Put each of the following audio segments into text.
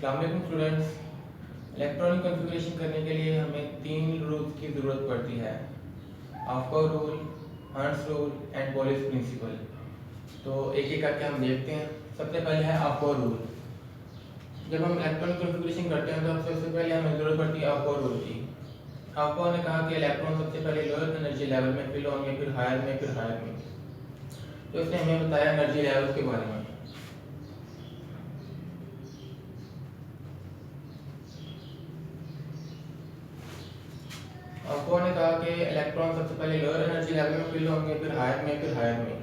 अस्सलाम वालेकुम students. Electronic configuration करने के लिए हमें 3 रूल्स की ज़रूरत पड़ती है, ऑफकोर rule, Hund's rule and Pauli's principle. तो एक एक करके हम देखते हैं। सबसे पहले है ऑफकोर रूल। जब हम इलेक्ट्रॉनिक कॉन्फ़िगरेशन करते हैं तो सबसे पहले हमें ज़रूरत पड़ती है ऑफकोर रूल की। ऑफकोर ने कहा कि इलेक्ट्रॉन सबसे पहले लोअर एनर्जी लेवल में फिल होंगे, फिर हायर में, फिर हायर में। तो इसने हमें बताया एनर्जी लेवल के बारे में। ऑफकोर ने कहा कि इलेक्ट्रॉन सबसे पहले लोअर एनर्जी लेवल में फिल होंगे, फिर हायर में, फिर हायर में।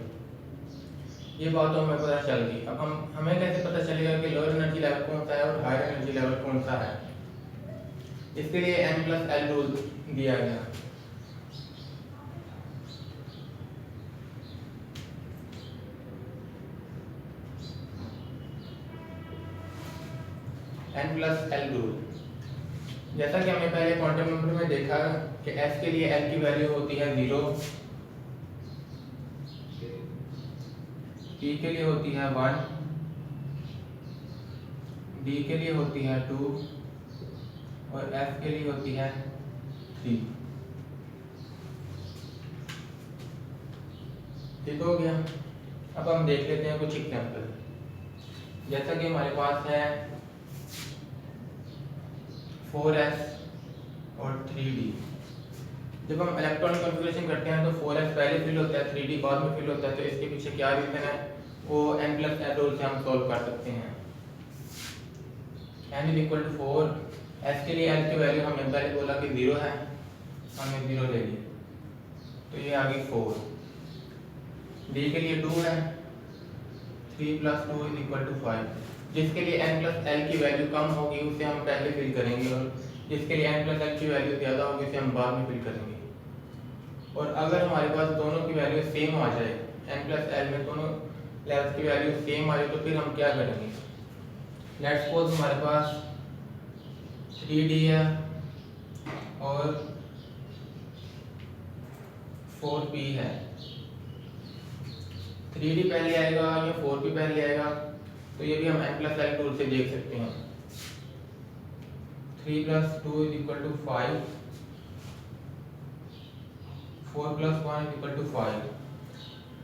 ये बात तो हमें पता चल गई। अब हमें कैसे पता चलेगा कि लोअर एनर्जी लेवल कौन सा है और हायर एनर्जी लेवल कौन सा है? इसके लिए n+l रूल दिया गया। n+l रूल, जैसा कि हमने पहले क्वांटम नंबर में देखा कि s के लिए l की वैल्यू होती है 0, p के लिए होती है 1, d के लिए होती है 2 और f के लिए होती है 3। ठीक हो गया। अब हम देख लेते हैं कुछ एग्जांपल। जैसा कि हमारे पास है 4s और 3d। जब हम इलेक्ट्रॉनिक कॉन्फ़िगरेशन करते हैं तो 4s पहले फिल होता है, 3d बाद में फिल होता है। तो इसके पीछे क्या रीजन है वो n+l रूल से हम सॉल्व कर सकते हैं। n = 4, s के लिए l की वैल्यू हमने पहले बोला कि 0 है, हमने 0 ले ली, तो ये आ गई 4। d के लिए 2 है, 3 + 2 = 5। जिसके लिए n+l की वैल्यू कम होगी उसे हम पहले फिल करेंगे और जिसके लिए n+l की वैल्यू ज़्यादा होगी उसे हम बाद में फिल करेंगे। और अगर हमारे पास दोनों की वैल्यू सेम आ जाए, n+l में दोनों लेवल्स की वैल्यू सेम आ जाए, तो फिर हम क्या करेंगे? लेट्स सपोज हमारे पास 3d है और 4p है। 3d पहले आएगा या 4p पहले आएगा, तो ये भी हम n+l रूल से देख सकते हैं। 3 + 2 = 5, 4 + 1 = 5।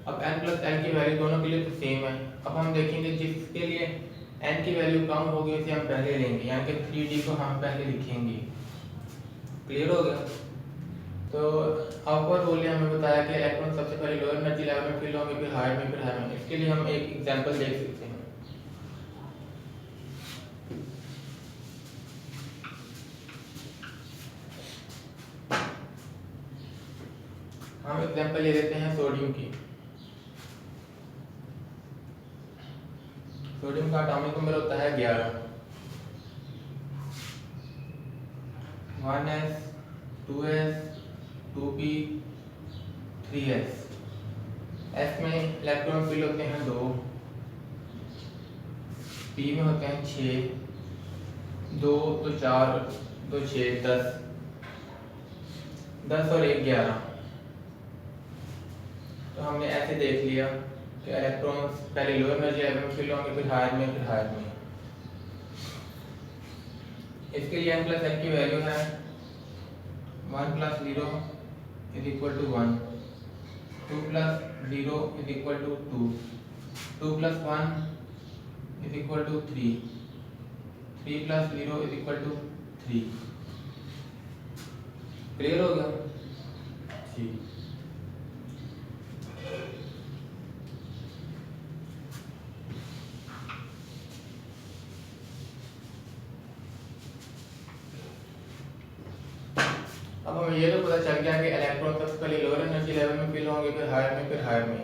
अब n+l की वैल्यू दोनों के लिए तो सेम है। अब हम देखेंगे जिसके लिए n की वैल्यू कम होगी उसे हम पहले लेंगे, यानी कि 3d को हम पहले लिखेंगे। क्लियर हो गया? तो ऑफकोर रूल ने हमें बताया कि इलेक्ट्रॉन सबसे पहले लोअर एनर्जी लेवल में फिल होंगे, फिर हायर में, फिर हायर में। इसके लिए हम एक एग्जांपल देख सकते हैं। हम एग्जांपल ले लेते हैं सोडियम की। सोडियम का एटॉमिक नंबर होता है 11। 1s, 2s, 2p, 3s। s में इलेक्ट्रॉन फिल होते हैं 2, p में होते हैं 6, 2 तो 4, 2 6 10, 10 और 1 11। तो हमने ऐसे देख लिया कि इलेक्ट्रॉन्स पहले लोअर एनर्जी लेवल में फिल होंगे, फिर हायर में, फिर हायर में। इसके लिए n+l की वैल्यू है 1 + 0 = 1, 2 + 0 = 2, 2 + 1 = 3, 3 + 0 = 3। क्लियर हो गया? ठीक। अब हमें ये तो पता चल गया कि इलेक्ट्रॉन सबसे पहले लोअर एनर्जी लेवल में फिल होंगे, फिर हायर में, फिर हायर में।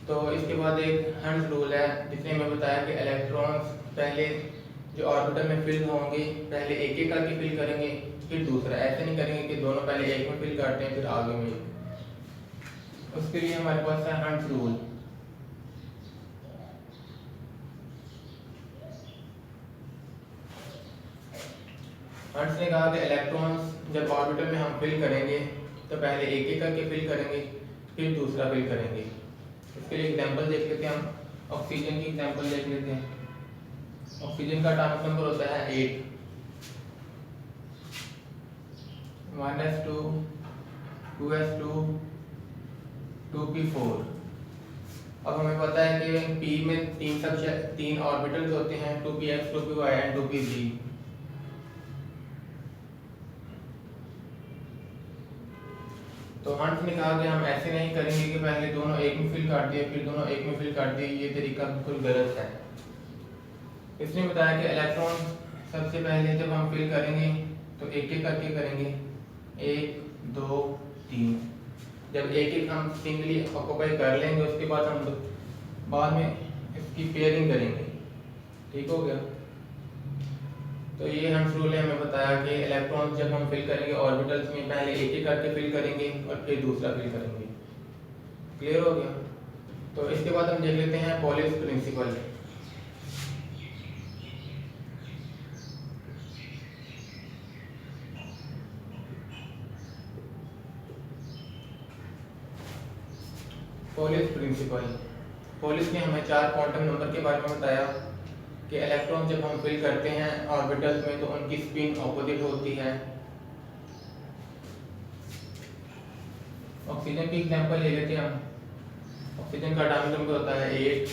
तो इसके बाद एक हर्ट्ज़ रूल है जिसने हमें बताया कि इलेक्ट्रॉन्स पहले जो ऑर्बिटल में फिल होंगे पहले एक एक करके फिल करेंगे, फिर दूसरा। ऐसे नहीं करेंगे कि दोनों पहले एक में फिल करते हैं फिर आगे में। उसके लिए हमारे पास है हर्ट्ज़ रूल। हर्ट्ज़ ने कहा कि इलेक्ट्रॉन्स जब ऑर्बिटल में हम फिल करेंगे तो पहले एक एक करके फिल करेंगे, फिर दूसरा फिल करेंगे। इसके लिए एग्जांपल देख लेते हैं हम। ऑक्सीजन की एग्जांपल देख लेते हैं। ऑक्सीजन का एटॉमिक नंबर होता है 8, 1s2, 2s2, 2p4। अब हमें पता है कि p में तीन ऑर्बिटल्स होते हैं, 2px, 2py एंड 2pz। तो हंस ने कहा कि हम ऐसे नहीं करेंगे कि पहले दोनों एक में फिल कर दिए फिर दोनों एक में फिल कर दिए, ये तरीका बिल्कुल गलत है। इसने बताया कि इलेक्ट्रॉन सबसे पहले जब हम फिल करेंगे तो एक एक करके करेंगे, 1 2 3। जब एक एक हम सिंगली ऑक्यूपाई कर लेंगे उसके बाद हम बाद में इसकी पेयरिंग करेंगे। ठीक हो गया। तो ये हंस रूल है, हमें बताया कि इलेक्ट्रॉन जब हम फिल करेंगे ऑर्बिटल्स में पहले एक एक करके फिल करेंगे और फिर दूसरा फिल करेंगे। क्लियर हो गया। तो इसके बाद हम देख लेते हैं Polish principle. Polish principle, Polish ने हमें 4 क्वांटम नंबर के बारे में बताया कि इलेक्ट्रॉन जब हम फिल करते हैं ऑर्बिटल्स में तो उनकी स्पिन ऑपोजिट होती है। ऑक्सीजन की एग्जांपल ले लेते हैं हम। ऑक्सीजन का एटॉमिक नंबर होता है 8,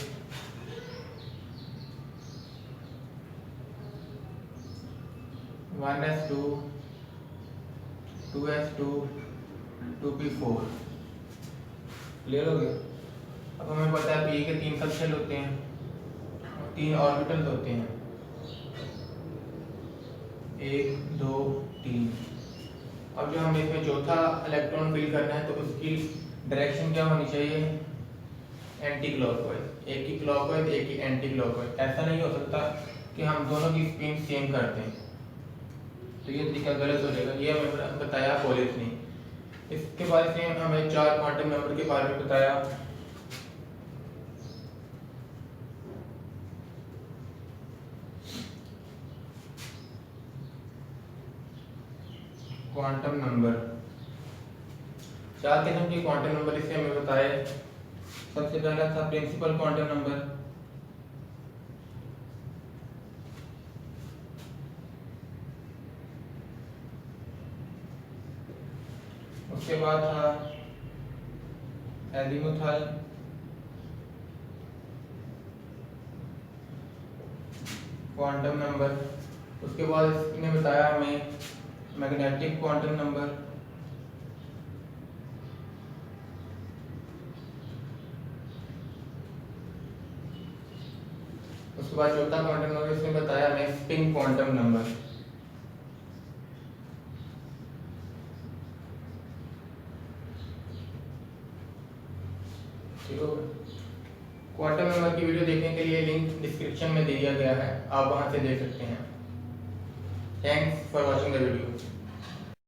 1s2, 2s2, 2p4। क्लियर हो गया। अब हमें पता है पी के 3 सबशेल होते हैं, 3 ऑर्बिटल्स होते हैं, 1 2 3। अब जो हमें इसमें चौथा इलेक्ट्रॉन फिल करना है तो उसकी डायरेक्शन क्या होनी चाहिए, एंटी क्लॉकवाइज। एक की क्लॉकवाइज एक की एंटी क्लॉकवाइज। ऐसा नहीं हो सकता कि हम दोनों की स्पिन सेम कर दें, तो ये तरीका गलत हो जाएगा। ये हमें बताया पॉलिश ने। इसके बाद इसने हमें 4 क्वांटम नंबर के बारे में बताया। क्वांटम नंबर 4 किस्म के क्वांटम नंबर इससे हमें बताए। सबसे पहला था प्रिंसिपल क्वांटम नंबर, उसके बाद था एजीमुथल, क्वांटम नंबर। उसके बाद इसने बताया हमें मैग्नेटिक क्वांटम नंबर, उसके बाद चौथा क्वांटम नंबर इसने बताया हमें स्पिन क्वांटम नंबर। ठीक हो गया। क्वांटम नंबर की वीडियो देखने के लिए लिंक डिस्क्रिप्शन में दिया गया है, आप वहां से देख सकते हैं। Thanks for watching the video.